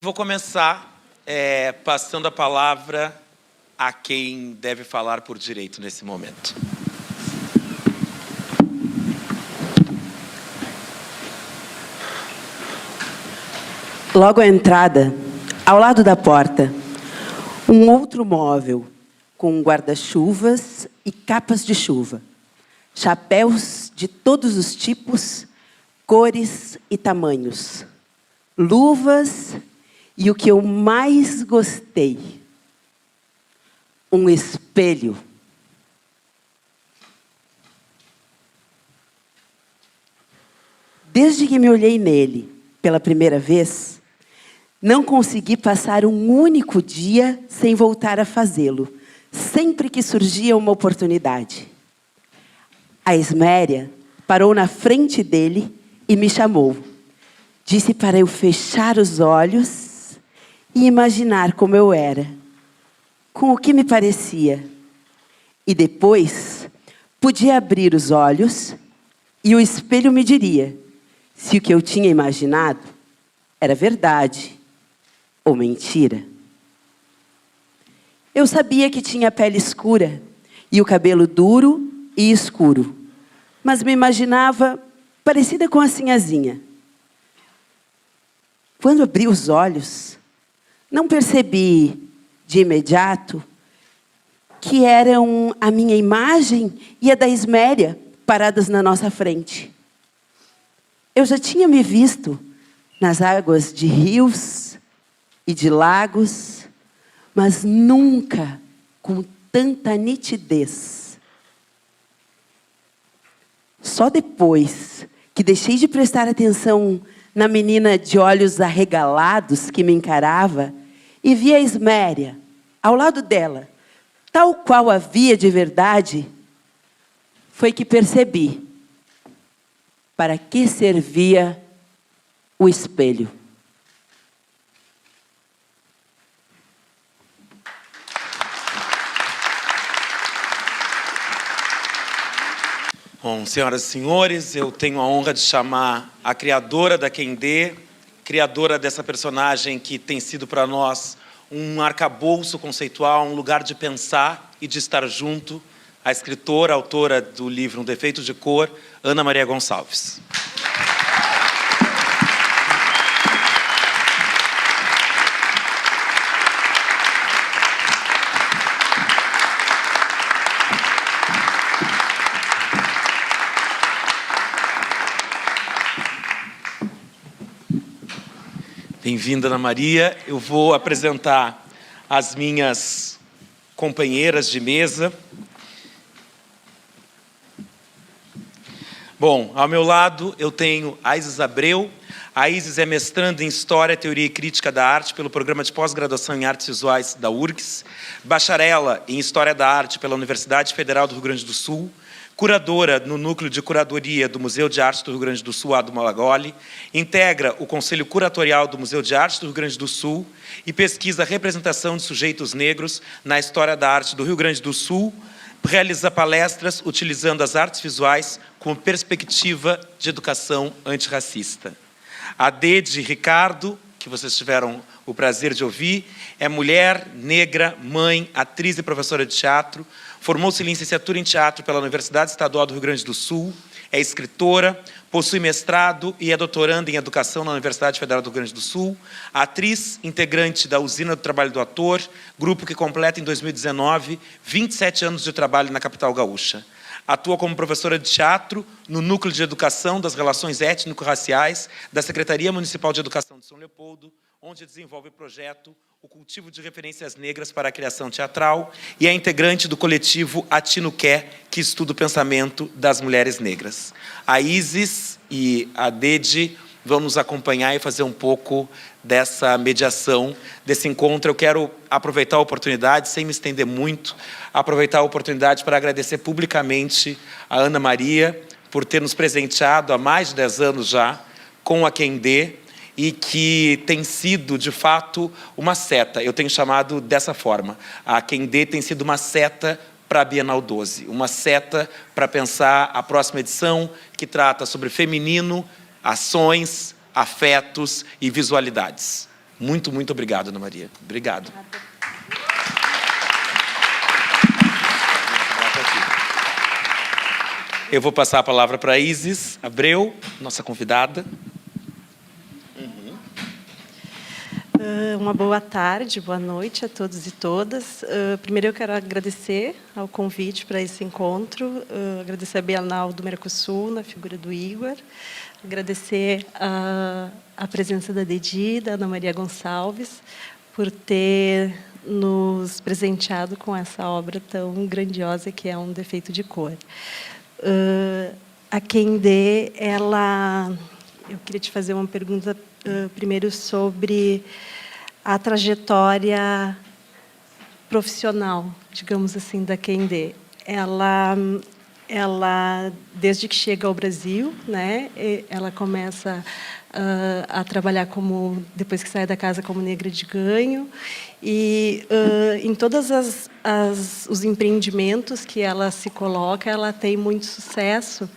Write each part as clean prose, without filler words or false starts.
Vou começar passando a palavra a quem deve falar por direito nesse momento. Logo à entrada, ao lado da porta, um outro móvel com guarda-chuvas e capas de chuva, chapéus de todos os tipos, cores e tamanhos, luvas e o que eu mais gostei, um espelho. Desde que me olhei nele pela primeira vez, não consegui passar um único dia sem voltar a fazê-lo, sempre que surgia uma oportunidade. A Esméria parou na frente dele e me chamou. Disse para eu fechar os olhos e imaginar como eu era, com o que me parecia. E depois, podia abrir os olhos e o espelho me diria se o que eu tinha imaginado era verdade ou mentira. Eu sabia que tinha a pele escura e o cabelo duro e escuro, mas me imaginava parecida com a Sinhazinha. Quando abri os olhos, não percebi de imediato que eram a minha imagem e a da Esméria paradas na nossa frente. Eu já tinha me visto nas águas de rios e de lagos, mas nunca com tanta nitidez. Só depois que deixei de prestar atenção na menina de olhos arregalados que me encarava e vi a Esméria ao lado dela, tal qual havia de verdade, foi que percebi para que servia o espelho. Bom, senhoras e senhores, eu tenho a honra de chamar a criadora da Quendê, criadora dessa personagem que tem sido para nós um arcabouço conceitual, um lugar de pensar e de estar junto, a escritora, autora do livro Um Defeito de Cor, Ana Maria Gonçalves. Bem-vinda, Ana Maria. Eu vou apresentar as minhas companheiras de mesa. Bom, ao meu lado eu tenho a Isis Abreu. A Isis é mestranda em História, Teoria e Crítica da Arte pelo Programa de Pós-Graduação em Artes Visuais da URGS, bacharela em História da Arte pela Universidade Federal do Rio Grande do Sul, curadora no Núcleo de Curadoria do Museu de Arte do Rio Grande do Sul, Ado Malagoli, integra o Conselho Curatorial do Museu de Arte do Rio Grande do Sul e pesquisa a representação de sujeitos negros na história da arte do Rio Grande do Sul, realiza palestras utilizando as artes visuais como perspectiva de educação antirracista. A Dede Ricardo, que vocês tiveram o prazer de ouvir, é mulher, negra, mãe, atriz e professora de teatro, formou-se em licenciatura em teatro pela Universidade Estadual do Rio Grande do Sul, é escritora, possui mestrado e é doutoranda em educação na Universidade Federal do Rio Grande do Sul, atriz, integrante da Usina do Trabalho do Ator, grupo que completa em 2019 27 anos de trabalho na capital gaúcha. Atua como professora de teatro no Núcleo de Educação das Relações Étnico-Raciais da Secretaria Municipal de Educação de São Leopoldo, onde desenvolve o projeto O Cultivo de Referências Negras para a Criação Teatral e é integrante do coletivo Atinuqué, que estuda o pensamento das mulheres negras. A Isis e a Dede vão nos acompanhar e fazer um pouco dessa mediação, desse encontro. Eu quero aproveitar a oportunidade, sem me estender muito, aproveitar a oportunidade para agradecer publicamente a Ana Maria por ter nos presenteado há mais de 10 anos já com a Quendê, e que tem sido, de fato, uma seta. Eu tenho chamado dessa forma. A Quendê tem sido uma seta para a Bienal 12, uma seta para pensar a próxima edição, que trata sobre feminino, ações, afetos e visualidades. Muito, muito obrigado, Ana Maria. Obrigado. Eu vou passar a palavra para a Isis Abreu, nossa convidada. Uma boa tarde, boa noite a todos e todas. Primeiro, eu quero agradecer ao convite para esse encontro, agradecer a Bienal do Mercosul, na figura do Igor, agradecer a presença da Dedi, da Ana Maria Gonçalves, por ter nos presenteado com essa obra tão grandiosa que é Um Defeito de Cor. A Kendê, eu queria te fazer uma pergunta primeiro sobre a trajetória profissional, digamos assim, da Kendê. Ela, desde que chega ao Brasil, né, ela começa a trabalhar depois que sai da casa, como negra de ganho, e em todos os empreendimentos que ela se coloca, ela tem muito sucesso.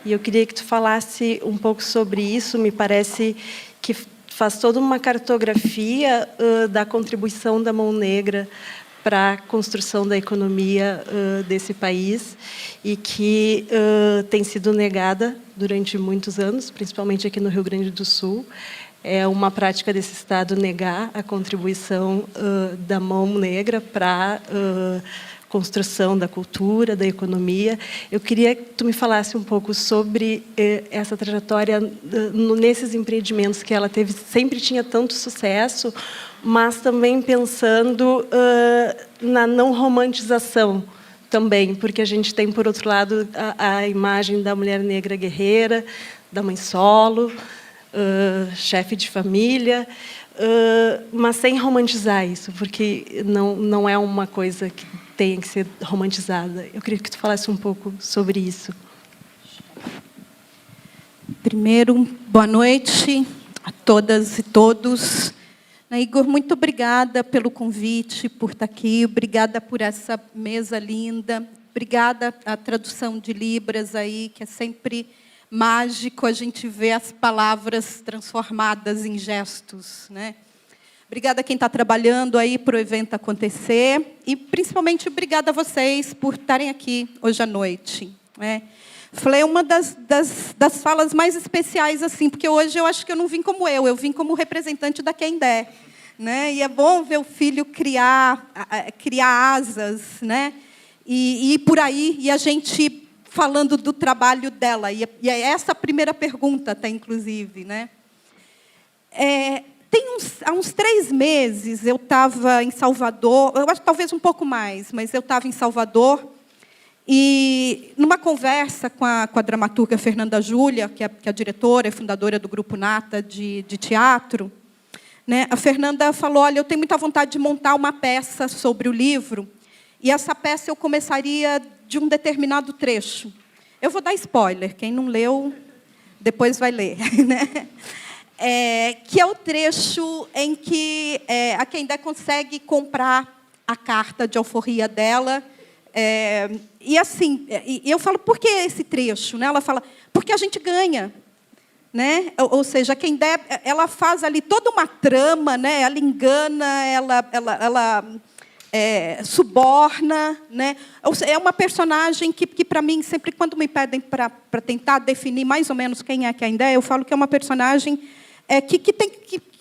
E eu queria que tu falasse um pouco sobre isso. Me parece que faz toda uma cartografia da contribuição da mão negra para a construção da economia desse país e que tem sido negada durante muitos anos, principalmente aqui no Rio Grande do Sul. É uma prática desse Estado negar a contribuição da mão negra para construção da cultura, da economia. Eu queria que tu me falasse um pouco sobre essa trajetória nesses empreendimentos que ela teve, sempre tinha tanto sucesso, mas também pensando na não romantização também, porque a gente tem, por outro lado, a imagem da mulher negra guerreira, da mãe solo, chefe de família, mas sem romantizar isso, porque não é uma coisa que tenha que ser romantizada. Eu queria que tu falasse um pouco sobre isso. Primeiro, boa noite a todas e todos. Igor, muito obrigada pelo convite, por estar aqui. Obrigada por essa mesa linda. Obrigada à tradução de Libras aí, que é sempre mágico a gente ver as palavras transformadas em gestos, né? Obrigada a quem está trabalhando aí para o evento acontecer e, principalmente, obrigada a vocês por estarem aqui hoje à noite, né? Falei uma das falas mais especiais, assim, porque hoje eu acho que eu não vim como eu vim como representante da Kendé, né? E é bom ver o filho criar asas, né? E ir por aí, e a gente falando do trabalho dela. E é essa a primeira pergunta, até, inclusive, né? Há uns 3 meses, eu estava em Salvador, eu acho que talvez um pouco mais, mas eu estava em Salvador, e numa conversa com a dramaturga Fernanda Júlia, que é a diretora e fundadora do Grupo Nata de teatro, né, a Fernanda falou, olha, eu tenho muita vontade de montar uma peça sobre o livro, e essa peça eu começaria de um determinado trecho. Eu vou dar spoiler, quem não leu, depois vai ler, né? Que é o trecho em que a Kendé consegue comprar a carta de alforria dela. E assim, eu falo, por que esse trecho? Né? Ela fala, porque a gente ganha. Né? Ou seja, a Kendé, ela faz ali toda uma trama, né? Ela engana, ela suborna. Né? É uma personagem que para mim, sempre quando me pedem para tentar definir mais ou menos quem é a Kendé, eu falo que é uma personagem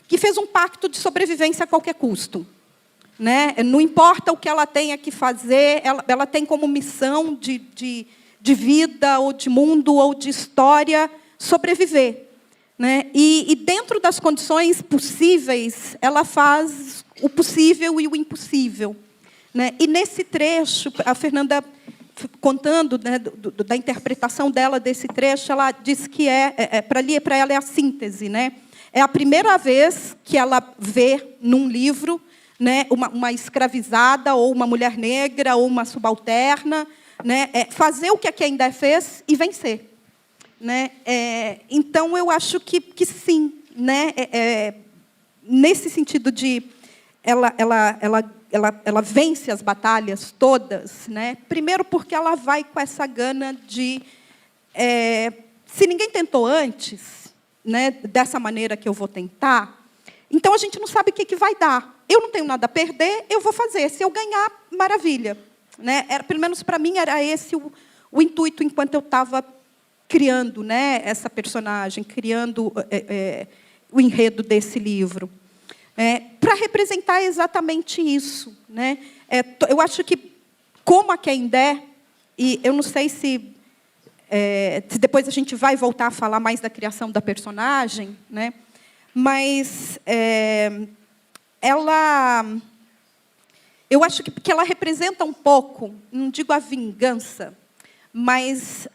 que fez um pacto de sobrevivência a qualquer custo. Né? Não importa o que ela tenha que fazer, ela tem como missão de vida, ou de mundo, ou de história, sobreviver. Né? E dentro das condições possíveis, ela faz o possível e o impossível. Né? E nesse trecho, a Fernanda, contando, né, da interpretação dela desse trecho, ela diz que para ela é a síntese. Né? É a primeira vez que ela vê num livro, né, uma escravizada, ou uma mulher negra, ou uma subalterna, né, fazer o que a Kendé fez e vencer. Né? Então, eu acho que sim. Né? Nesse sentido de ela vence as batalhas todas. Né? Primeiro, porque ela vai com essa gana de... se ninguém tentou antes, né, dessa maneira que eu vou tentar, Então, a gente não sabe o que vai dar. Eu não tenho nada a perder, eu vou fazer. Se eu ganhar, maravilha. Né? Pelo menos, para mim, era esse o intuito enquanto eu estava criando, né, essa personagem, criando o enredo desse livro. Para representar exatamente isso. Né? Eu acho que, como a Quendé, e eu não sei se depois a gente vai voltar a falar mais da criação da personagem, né? Mas eu acho que ela representa um pouco, não digo a vingança, mas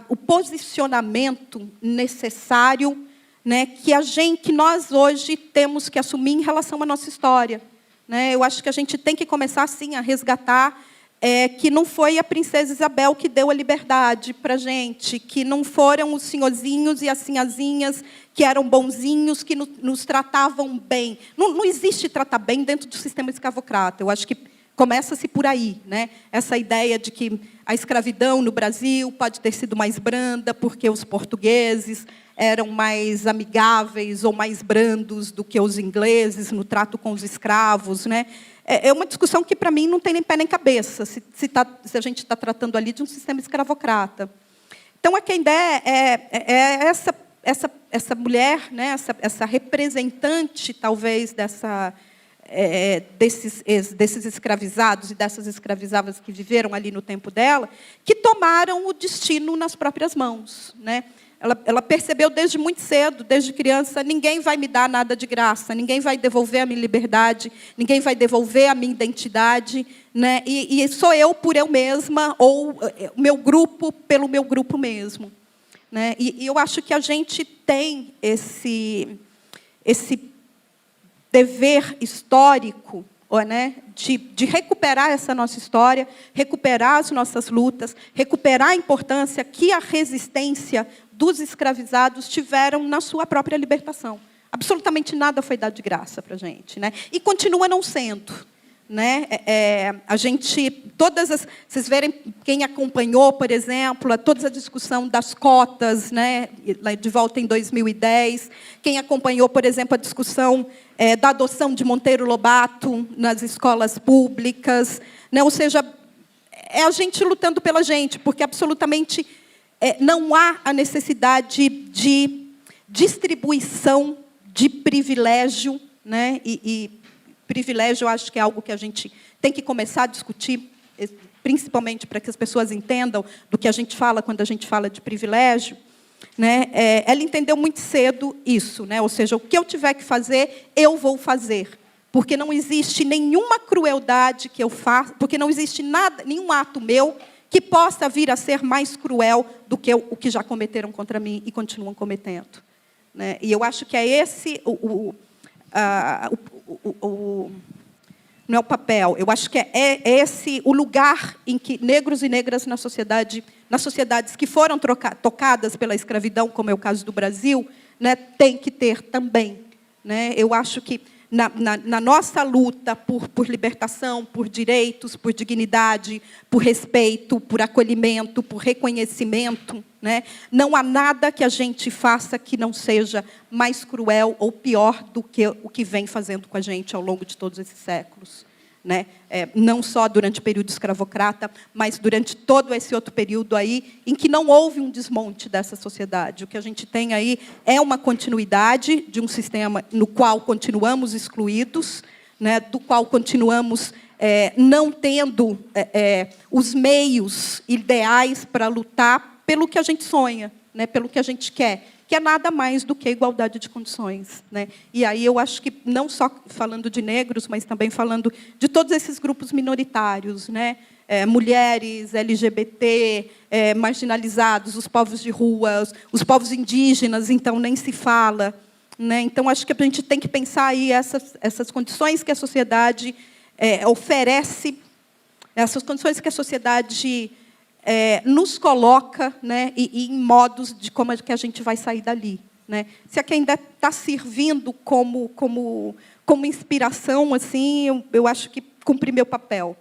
o posicionamento necessário, né, que nós hoje temos que assumir em relação à nossa história. Né? Eu acho que a gente tem que começar, sim, a resgatar que não foi a princesa Isabel que deu a liberdade para a gente, que não foram os senhorzinhos e as sinhazinhas que eram bonzinhos, que nos tratavam bem. Não existe tratar bem dentro do sistema escravocrata. Eu acho que começa-se por aí. Né? Essa ideia de que a escravidão no Brasil pode ter sido mais branda porque os portugueses eram mais amigáveis ou mais brandos do que os ingleses no trato com os escravos. Né? É uma discussão que, para mim, não tem nem pé nem cabeça, se a gente está tratando ali de um sistema escravocrata. Então, a Quendé é essa mulher, né, essa representante, talvez, desses escravizados e dessas escravizadas que viveram ali no tempo dela, que tomaram o destino nas próprias mãos. Né? Ela percebeu desde muito cedo, desde criança, ninguém vai me dar nada de graça, ninguém vai devolver a minha liberdade, ninguém vai devolver a minha identidade, né? E sou eu por eu mesma, ou o meu grupo pelo meu grupo mesmo. Né? E eu acho que a gente tem esse dever histórico, né, de recuperar essa nossa história, recuperar as nossas lutas, recuperar a importância que a resistência dos escravizados tiveram na sua própria libertação. Absolutamente nada foi dado de graça para a gente. Né? E continua não sendo. Né? A gente, vocês verem, quem acompanhou, por exemplo, toda a discussão das cotas, né, de volta em 2010, quem acompanhou, por exemplo, a discussão da adoção de Monteiro Lobato nas escolas públicas, né? Ou seja, é a gente lutando pela gente, porque absolutamente não há a necessidade de distribuição de privilégio, né? E privilégio, eu acho que é algo que a gente tem que começar a discutir, principalmente para que as pessoas entendam do que a gente fala quando a gente fala de privilégio. Né? Ela entendeu muito cedo isso, né? Ou seja, o que eu tiver que fazer, eu vou fazer. Porque não existe nenhuma crueldade que eu faça, porque não existe nada, nenhum ato meu que possa vir a ser mais cruel do que o que já cometeram contra mim e continuam cometendo. Né? E eu acho que é esse não é o papel, eu acho que é esse o lugar em que negros e negras nas sociedades que foram tocadas pela escravidão, como é o caso do Brasil, né, tem que ter também. Né? Eu acho que na nossa luta por libertação, por direitos, por dignidade, por respeito, por acolhimento, por reconhecimento, né, não há nada que a gente faça que não seja mais cruel ou pior do que o que vem fazendo com a gente ao longo de todos esses séculos. Né? Não só durante o período escravocrata, mas durante todo esse outro período aí, em que não houve um desmonte dessa sociedade. O que a gente tem aí é uma continuidade de um sistema no qual continuamos excluídos, né? Do qual continuamos não tendo os meios ideais para lutar pelo que a gente sonha, né? Pelo que a gente quer, que é nada mais do que a igualdade de condições. Né? E aí eu acho que, não só falando de negros, mas também falando de todos esses grupos minoritários, né? Mulheres, LGBT, marginalizados, os povos de rua, os povos indígenas, então, nem se fala. Né? Então, acho que a gente tem que pensar aí essas condições que a sociedade oferece, essas condições que a sociedade nos coloca, né, e em modos de como é que a gente vai sair dali. Né? Se aqui ainda está servindo como inspiração, assim, eu acho que cumpri meu papel.